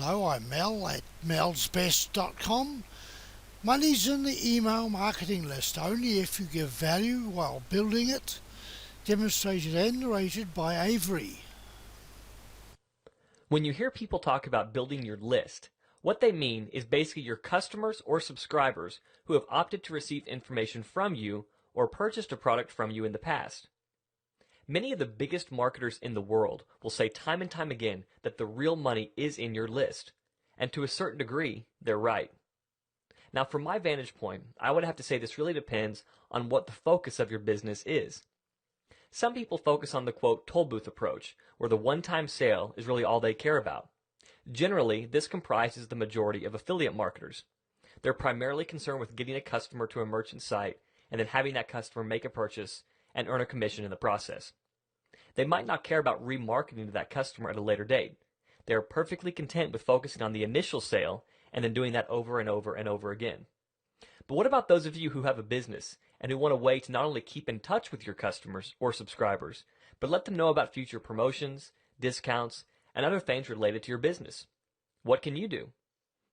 Hello, I'm Mel at melsbest.com. Money's in the email marketing list only if you give value while building it. Demonstrated and narrated by Avery. When you hear people talk about building your list, what they mean is basically your customers or subscribers who have opted to receive information from you or purchased a product from you in the past. Many of the biggest marketers in the world will say time and time again that the real money is in your list, and to a certain degree, they're right. Now, from my vantage point, I would have to say this really depends on what the focus of your business is. Some people focus on the quote toll booth approach, where the one-time sale is really all they care about. Generally, this comprises the majority of affiliate marketers. They're primarily concerned with getting a customer to a merchant site and then having that customer make a purchase and earn a commission in the process. They might not care about remarketing to that customer at a later date. They are perfectly content with focusing on the initial sale and then doing that over and over and over again. But what about those of you who have a business and who want a way to not only keep in touch with your customers or subscribers, but let them know about future promotions, discounts, and other things related to your business? What can you do?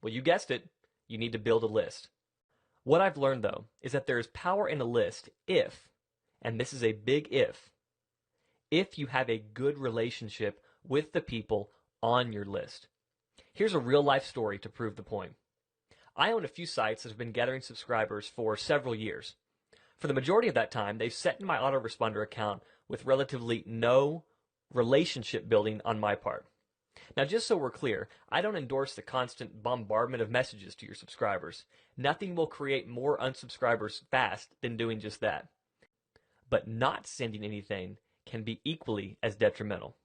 Well, you guessed it, you need to build a list. What I've learned, though, is that there is power in a list if, and this is a big if you have a good relationship with the people on your list. Here's a real life story to prove the point. I own a few sites that have been gathering subscribers for several years. For the majority of that time, they've sat in my autoresponder account with relatively no relationship building on my part. Now, just so we're clear, I don't endorse the constant bombardment of messages to your subscribers. Nothing will create more unsubscribers fast than doing just that. But not sending anything can be equally as detrimental.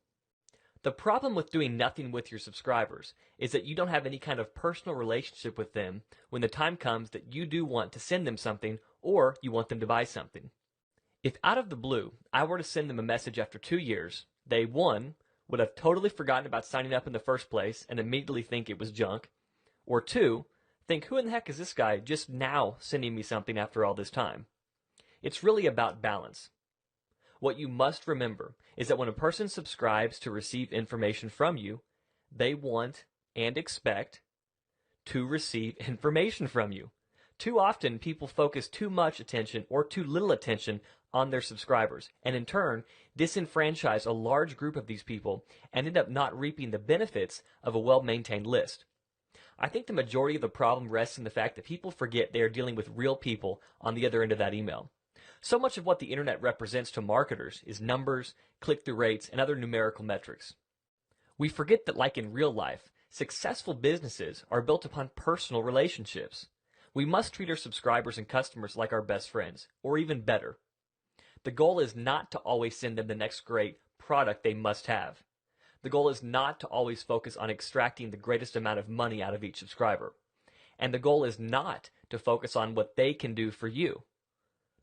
The problem with doing nothing with your subscribers is that you don't have any kind of personal relationship with them when the time comes that you do want to send them something or you want them to buy something. If out of the blue I were to send them a message after 2 years, they, one, would have totally forgotten about signing up in the first place and immediately think it was junk, or two, think, who in the heck is this guy just now sending me something after all this time? It's really about balance. What you must remember is that when a person subscribes to receive information from you, they want and expect to receive information from you. Too often, people focus too much attention or too little attention on their subscribers, and in turn, disenfranchise a large group of these people and end up not reaping the benefits of a well-maintained list. I think the majority of the problem rests in the fact that people forget they are dealing with real people on the other end of that email. So much of what the internet represents to marketers is numbers, click-through rates, and other numerical metrics. We forget that, like in real life, successful businesses are built upon personal relationships. We must treat our subscribers and customers like our best friends, or even better. The goal is not to always send them the next great product they must have. The goal is not to always focus on extracting the greatest amount of money out of each subscriber. And the goal is not to focus on what they can do for you.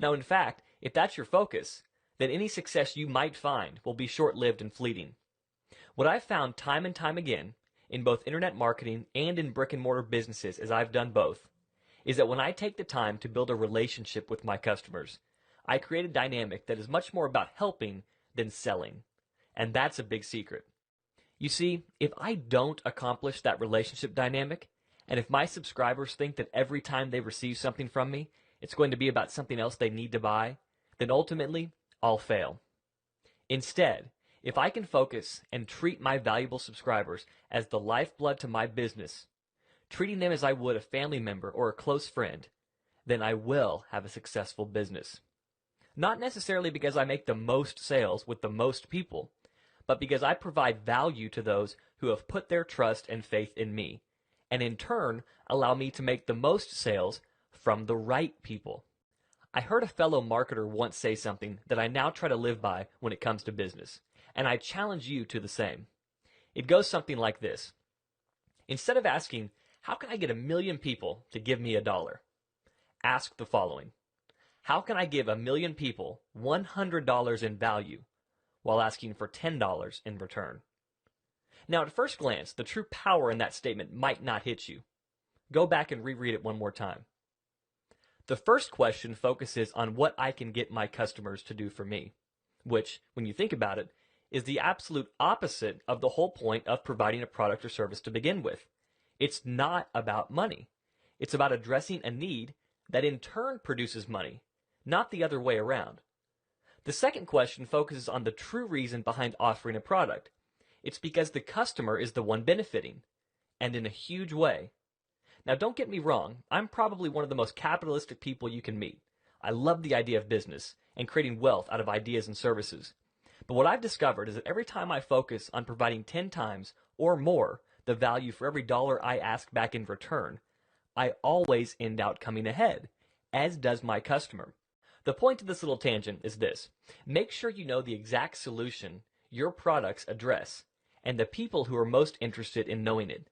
Now, in fact, if that's your focus, then any success you might find will be short-lived and fleeting. What I've found time and time again, in both internet marketing and in brick-and-mortar businesses, as I've done both, is that when I take the time to build a relationship with my customers, I create a dynamic that is much more about helping than selling. And that's a big secret. You see, if I don't accomplish that relationship dynamic, and if my subscribers think that every time they receive something from me, it's going to be about something else they need to buy, then ultimately, I'll fail. Instead, if I can focus and treat my valuable subscribers as the lifeblood to my business, treating them as I would a family member or a close friend, then I will have a successful business. Not necessarily because I make the most sales with the most people, but because I provide value to those who have put their trust and faith in me, and in turn allow me to make the most sales from the right people. I heard a fellow marketer once say something that I now try to live by when it comes to business, and I challenge you to the same. It goes something like this. Instead of asking, how can I get 1 million people to give me $1? Ask the following. How can I give 1 million people $100 in value while asking for $10 in return? Now, at first glance, the true power in that statement might not hit you. Go back and reread it one more time. The first question focuses on what I can get my customers to do for me, which, when you think about it, is the absolute opposite of the whole point of providing a product or service to begin with. It's not about money. It's about addressing a need that in turn produces money, not the other way around. The second question focuses on the true reason behind offering a product. It's because the customer is the one benefiting, and in a huge way. Now, don't get me wrong, I'm probably one of the most capitalistic people you can meet. I love the idea of business and creating wealth out of ideas and services. But what I've discovered is that every time I focus on providing 10 times or more the value for every dollar I ask back in return, I always end out coming ahead, as does my customer. The point of this little tangent is this: make sure you know the exact solution your products address and the people who are most interested in knowing it.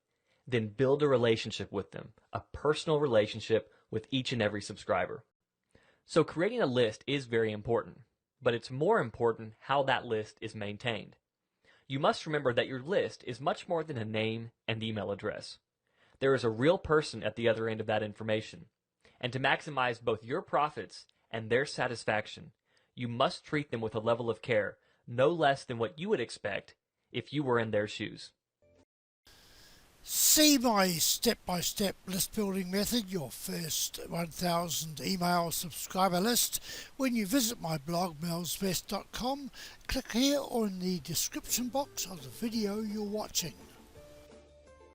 Then build a relationship with them, a personal relationship with each and every subscriber. So creating a list is very important, but it's more important how that list is maintained. You must remember that your list is much more than a name and email address. There is a real person at the other end of that information. And to maximize both your profits and their satisfaction, you must treat them with a level of care no less than what you would expect if you were in their shoes. See my step-by-step list building method, your first 1000 email subscriber list, when you visit my blog melsbest.com. Click here or in the description box of the video you're watching.